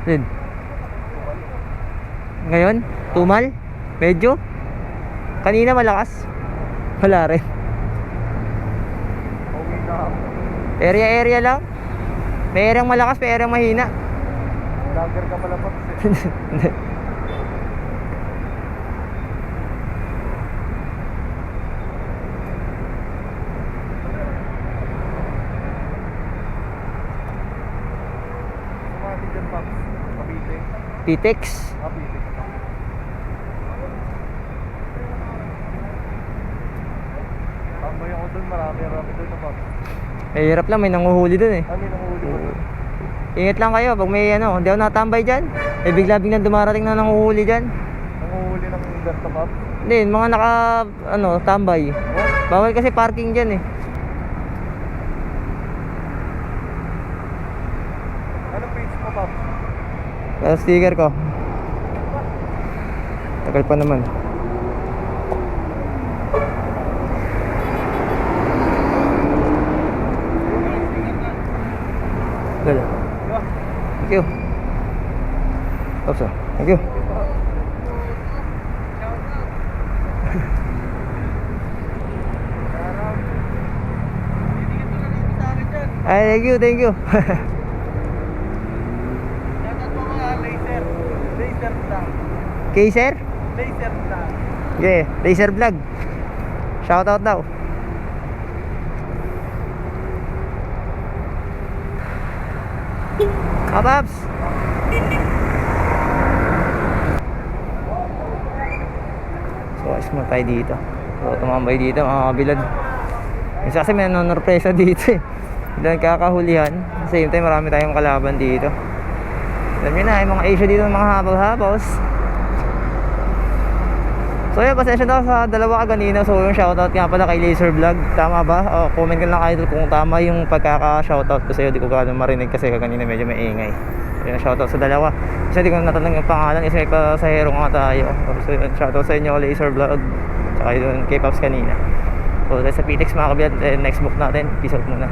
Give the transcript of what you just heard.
Din. Ngayon, tumal? Medyo? Kanina malakas? Wala rin. Pauwi na ako. Area lang. May areang malakas, may areang mahina. Vlogger ka pala, Pops. Sumati dyan, Pops. Cavite. Pitex. Cavite. Tambay ako dun, marami dun na, Pops. May hirap lang, may nanguhuli dun eh. Ano yung nanguli mo dun? Ingat lang kayo pag may ano, hindi ako natambay dyan. Eh bigla-biglang dumarating na nanguhuli dyan. Nanguhuli ng ganito, Pops? Hindi, mga naka, ano, tambay. What? Bawal kasi parking dyan eh. Anong page mo, Pops? Kaya sticker ko. Tagal pa naman. Dala. Thank you. Oops, thank you. Ay, thank you, thank you. Shoutout mo mga laser. Laser vlog. Kaiser? Laser vlog. Okay, Laser Vlog. Shoutout daw. Paps. So, ayos mo tayo dito. So, tumambay dito, mga kabilad. Isa kasi may nanonorpresa dito eh. Doon kakahulihan. At the same time, marami tayong kalaban dito. Alam nyo na, yung mga Asia dito, mga habaw-habaws. So yun, pasensya daw sa dalawa kaganina. So yung shoutout nga pala kay Laser Vlog. Tama ba? Comment ka lang idol kung tama yung pagkaka-shoutout ko sa'yo. Di ko gano'ng marinig kasi kaganina medyo may ingay. So yun, shoutout sa dalawa. Kasi di ko natanong yung pangalan kasi may pasahero nga tayo. So yun, shoutout sa inyo Laser Vlog. Tsaka yun kay Pops kanina. So sa Pitex mga kabiyan, next book natin. Peace out muna.